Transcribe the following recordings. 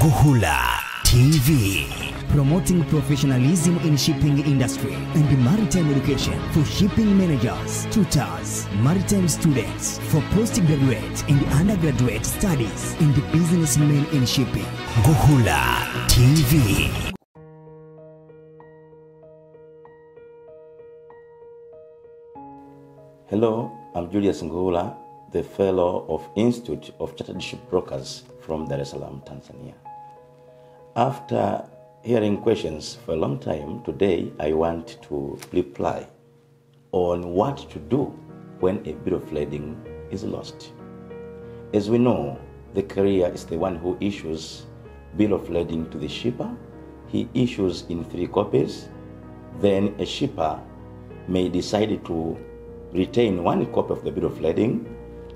Guhula TV, promoting professionalism in shipping industry and maritime education for shipping managers, tutors, maritime students, for postgraduate and undergraduate studies, and businessmen in shipping. Guhula TV. Hello, I'm Julius Nguhula, the Fellow of Institute of Chartered Shipbrokers from Dar es Salaam, Tanzania. After hearing questions for a long time, today I want to reply on what to do when a bill of lading is lost. As we know, the carrier is the one who issues bill of lading to the shipper. He issues in 3 copies. Then a shipper may decide to retain 1 copy of the bill of lading,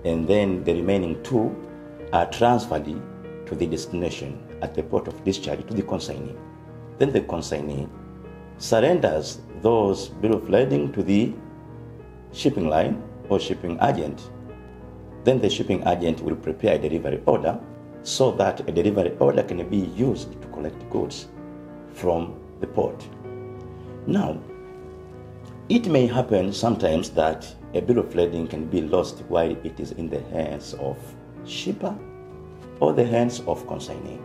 and then the remaining 2 are transferred to the destination at the port of discharge to the consignee. Then the consignee surrenders those bill of lading to the shipping line or shipping agent. Then the shipping agent will prepare a delivery order so that a delivery order can be used to collect goods from the port. Now, it may happen sometimes that a bill of lading can be lost while it is in the hands of shipper or the hands of consignee.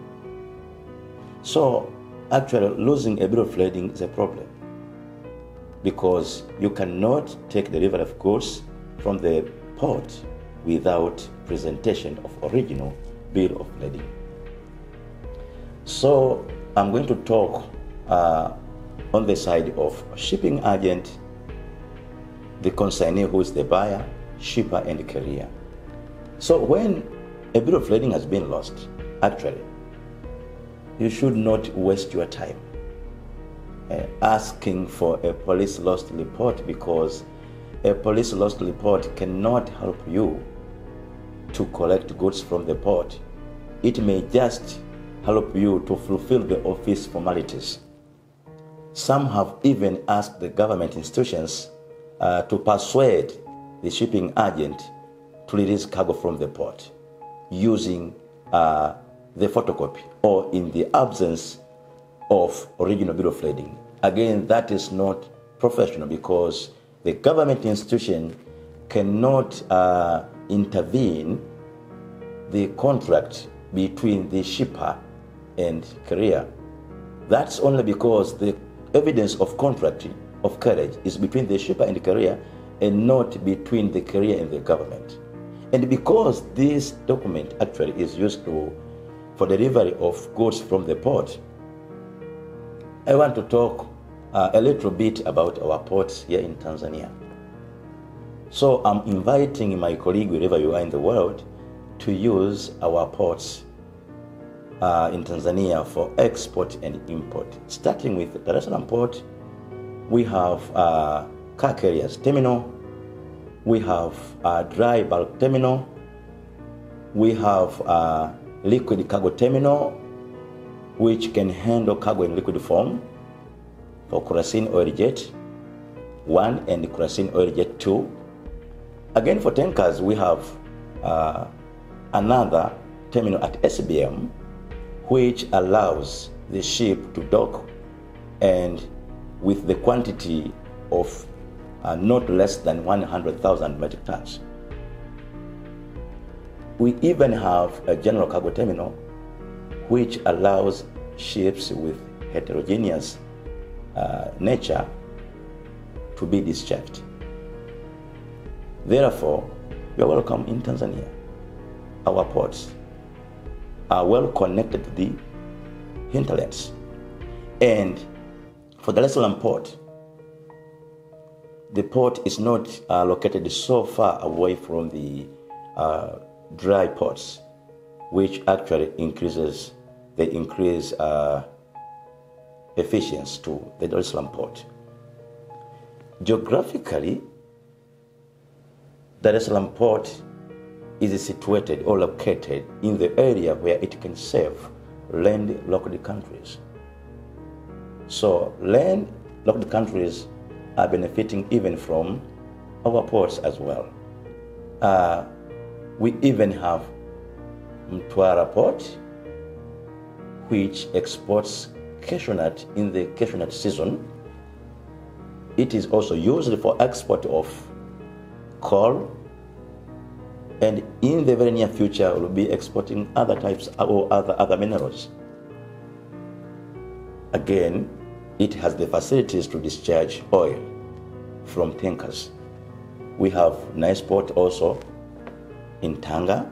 So actually losing a bill of lading is a problem because you cannot take delivery of goods from the port without presentation of original bill of lading. So I'm going to talk on the side of shipping agent, the consignee who is the buyer, shipper, and the carrier. So when a bill of lading has been lost, actually, you should not waste your time asking for a police lost report, because a police lost report cannot help you to collect goods from the port. It may just help you to fulfill the office formalities. Some have even asked the government institutions to persuade the shipping agent to release cargo from the port using the photocopy or in the absence of original bill of lading. Again, that is not professional because the government institution cannot intervene the contract between the shipper and carrier. That's only because the evidence of contract of carriage is between the shipper and the carrier and not between the carrier and the government. And because this document actually is used for delivery of goods from the port, I want to talk a little bit about our ports here in Tanzania. So I'm inviting my colleague wherever you are in the world to use our ports in Tanzania for export and import. Starting with Dar es Salaam Port, we have car carriers terminal, we have a dry bulk terminal, we have a liquid cargo terminal, which can handle cargo in liquid form for kerosene oil jet 1 and kerosene oil jet 2. Again, for tankers, we have another terminal at SBM, which allows the ship to dock and with the quantity of not less than 100,000 metric tons. We even have a general cargo terminal, which allows ships with heterogeneous nature to be discharged. Therefore, you are welcome in Tanzania. Our ports are well connected to the hinterlands. And for Dar es Salaam Port, the port is not located so far away from the dry ports, which actually increase efficiency to the Dar es Salaam Port. Geographically, Dar es Salaam Port is situated or located in the area where it can serve landlocked countries. So landlocked countries are benefiting even from our ports as well. We even have Mtwara Port, which exports cashew nut in the cashew nut season. It is also used for export of coal, and in the very near future will be exporting other types or other minerals. Again, it has the facilities to discharge oil from tankers. We have nice port also in Tanga,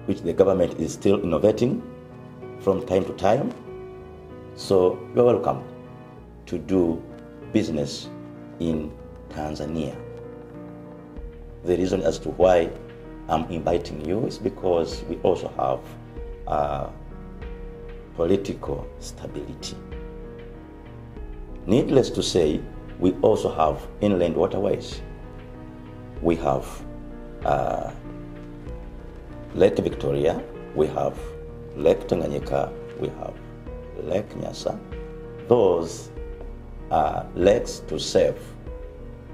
which the government is still innovating from time to time. So you're welcome to do business in Tanzania. The reason as to why I'm inviting you is because we also have political stability. Needless to say, we also have inland waterways. We have Lake Victoria, we have Lake Tanganyika, we have Lake Nyasa. Those are lakes to serve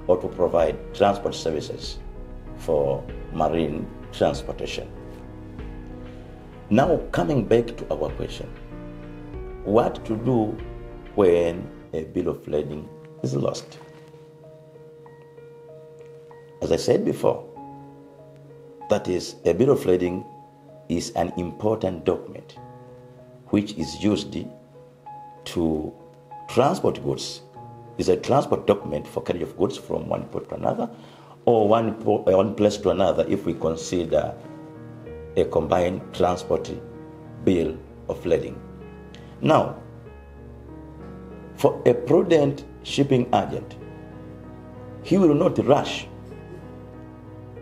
or to provide transport services for marine transportation. Now, coming back to our question, what to do when a bill of lading is lost? As I said before, that is, a bill of lading is an important document which is used to transport goods. It's a transport document for carriage of goods from one port to another, or one place to another if we consider a combined transport bill of lading. Now, for a prudent shipping agent, he will not rush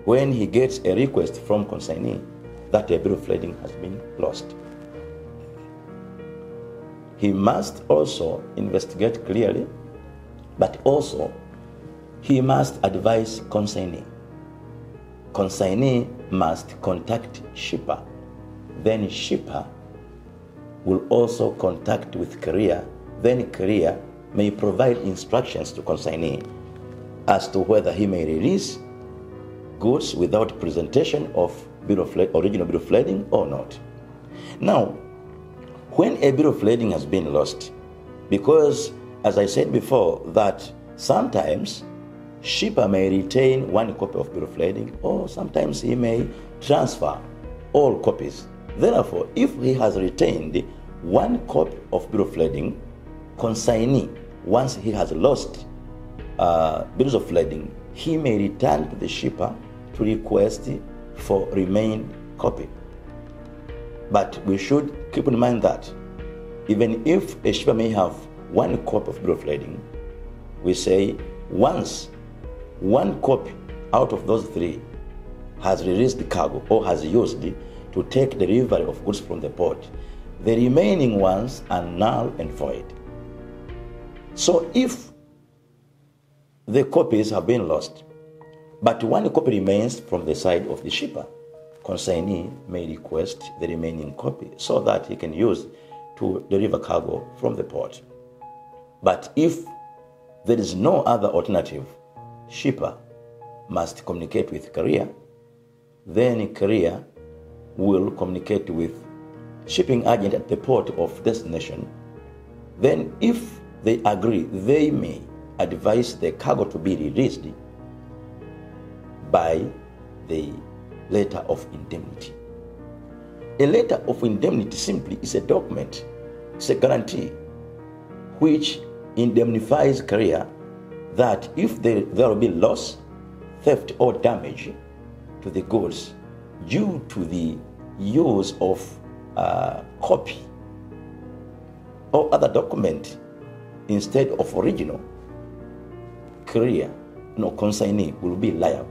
when he gets a request from consignee that a bill of lading has been lost. He must also investigate clearly, but also he must advise consignee. Consignee must contact shipper. Then shipper will also contact with carrier. Then carrier may provide instructions to consignee as to whether he may release goods without presentation of original bill of lading or not. Now, when a bill of lading has been lost, because as I said before, that sometimes shipper may retain one copy of bill of lading, or sometimes he may transfer all copies. Therefore, if he has retained one copy of bill of lading, consignee, once he has lost bills of lading, he may return to the shipper to request for remaining copy. But we should keep in mind that even if a shipper may have one copy of bill of lading, we say once one copy out of those three has released the cargo or has used it to take delivery of goods from the port, the remaining ones are null and void. So if the copies have been lost, but one copy remains from the side of the shipper, consignee may request the remaining copy so that he can use to deliver cargo from the port. But if there is no other alternative, shipper must communicate with carrier, then carrier will communicate with shipping agent at the port of destination. Then if they agree, they may advise the cargo to be released by the letter of indemnity. A letter of indemnity simply is a document, it's a guarantee which indemnifies carrier that if there will be loss, theft or damage to the goods due to the use of copy or other document instead of original, carrier, consignee will be liable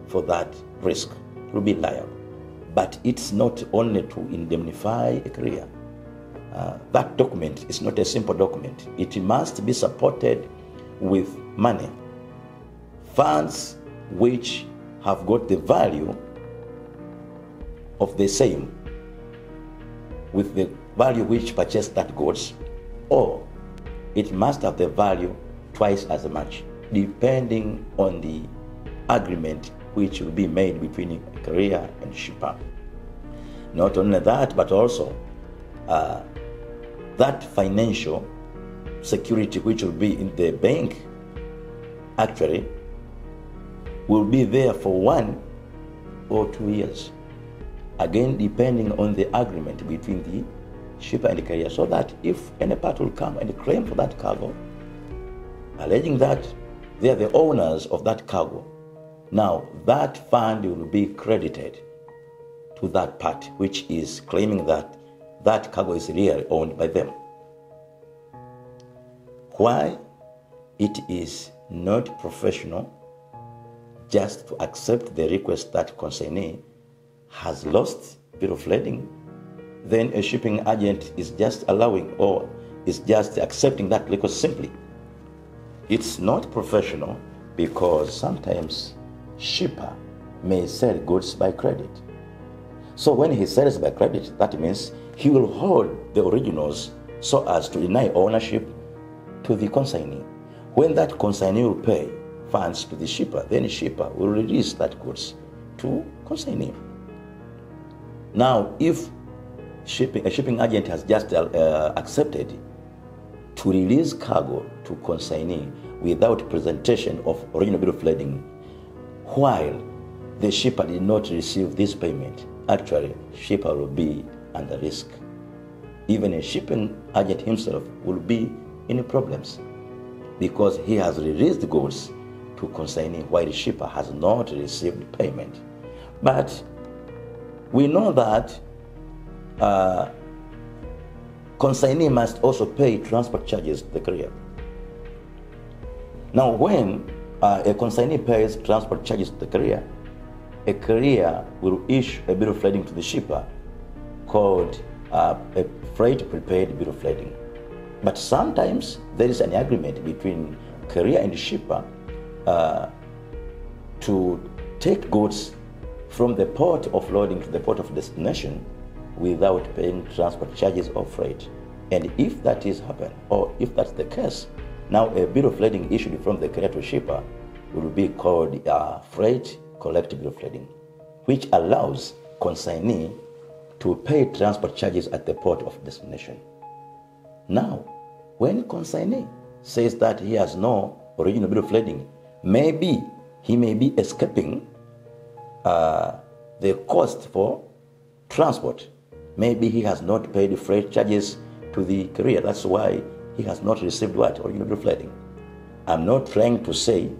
for that risk, will be liable. But it's not only to indemnify a carrier. That document is not a simple document. It must be supported with money, funds which have got the value of the same with the value which purchased that goods, or it must have the value twice as much, depending on the agreement which will be made between a carrier and shipper. Not only that, but also that financial security which will be in the bank actually will be there for 1 or 2 years. Again, depending on the agreement between the shipper and the carrier, so that if any part will come and claim for that cargo, alleging that they are the owners of that cargo, now that fund will be credited to that part which is claiming that that cargo is really owned by them. Why? It is not professional just to accept the request that consignee has lost bill of lading, then a shipping agent is just allowing or is just accepting that request simply. It's not professional because sometimes shipper may sell goods by credit. So when he sells by credit, that means he will hold the originals so as to deny ownership to the consignee. When that consignee will pay funds to the shipper, then the shipper will release that goods to consignee. Now, if a shipping agent has just accepted to release cargo to consignee without presentation of original bill of lading, while the shipper did not receive this payment, actually, shipper will be under risk. Even a shipping agent himself will be in problems because he has released the goods to consignee while the shipper has not received payment. But we know that consignee must also pay transport charges to the carrier. Now, when a consignee pays transport charges to the carrier, a carrier will issue a bill of lading to the shipper called a freight prepaid bill of lading. But sometimes there is an agreement between carrier and the shipper to take goods from the port of loading to the port of destination without paying transport charges or freight. And if that is happen, or if that's the case, now a bill of lading issued from the carrier to shipper will be called freight collective bill of lading, which allows consignee to pay transport charges at the port of destination. Now, when consignee says that he has no original bill of lading, maybe he may be escaping the cost for transport. Maybe he has not paid freight charges to the carrier. That's why he has not received what? Original bill of lading. I'm not trying to say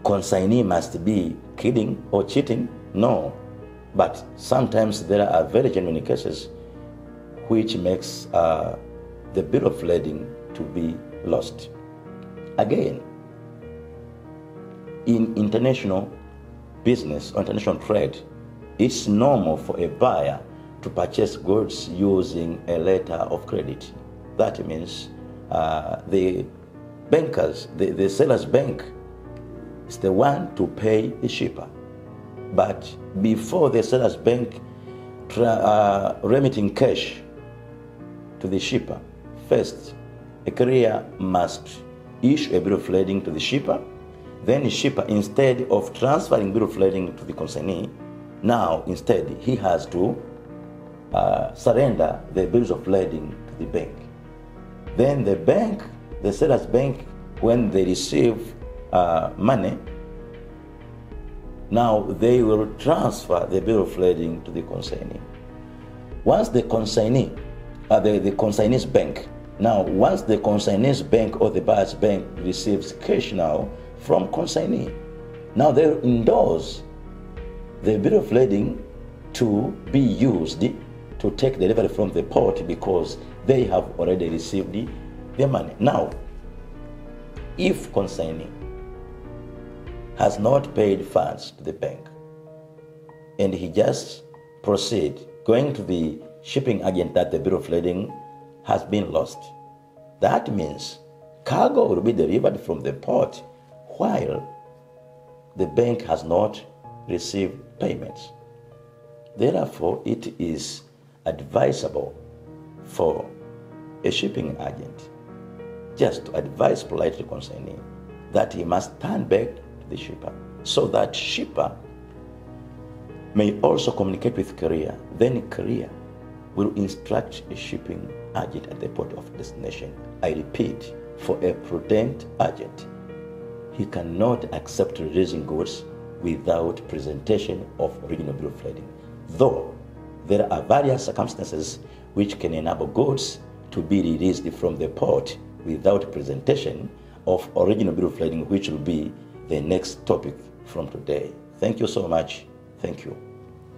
consignee must be kidding or cheating. No. But sometimes there are very genuine cases which makes the bill of lading to be lost. Again, in international business or international trade, it's normal for a buyer to purchase goods using a letter of credit. That means the bankers, the seller's bank is the one to pay the shipper. But before the seller's bank remitting cash to the shipper, first, a carrier must issue a bill of lading to the shipper. Then the shipper, instead of transferring bill of lading to the consignee, now instead he has to surrender the bills of lading to the bank. Then the bank, the seller's bank, when they receive money, now they will transfer the bill of lading to the consignee. Once the consignee, the consignee's bank, now once the consignee's bank or the buyer's bank receives cash now from consignee, now they endorse the bill of lading to be used to take delivery from the port because they have already received their money. Now, if consignee has not paid funds to the bank and he just proceed going to the shipping agent that the bill of lading has been lost, that means cargo will be delivered from the port while the bank has not received payments. Therefore, it is advisable for a shipping agent just to advise politely consignee that he must turn back to the shipper so that shipper may also communicate with carrier. Then carrier will instruct a shipping agent at the port of destination. I repeat, for a prudent agent, he cannot accept releasing goods without presentation of original bill of lading. Though there are various circumstances which can enable goods to be released from the port without presentation of original bill of lading, which will be the next topic from today. Thank you so much. Thank you.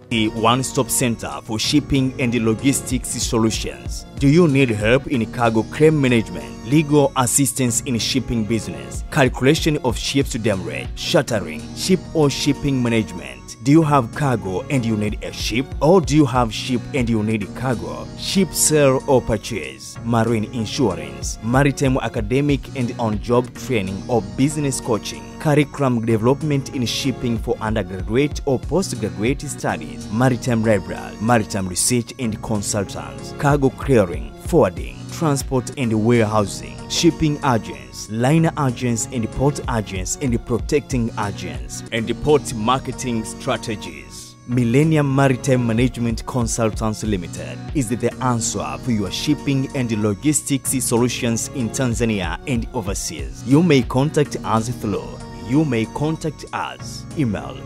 The one-stop center for shipping and logistics solutions. Do you need help in cargo claim management, legal assistance in shipping business, calculation of ships to dam rate, chartering, ship or shipping management? Do you have cargo and you need a ship? Or do you have ship and you need cargo? Ship sale or purchase, marine insurance, maritime academic and on-job training or business coaching, curriculum development in shipping for undergraduate or postgraduate studies, maritime library, maritime research and consultants, cargo clearing, forwarding, transport and warehousing, shipping agents, liner agents and port agents and protecting agents, and port marketing strategies. Millennium Maritime Management Consultants Limited is the answer for your shipping and logistics solutions in Tanzania and overseas. You may contact us through email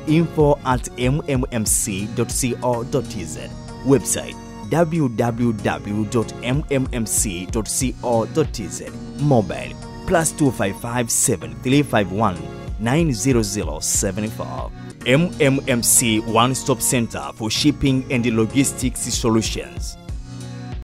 info@mmmc.co.tz, website www.mmmc.co.tz, mobile +255 7351 90074. MMMC One Stop Center for Shipping and Logistics Solutions.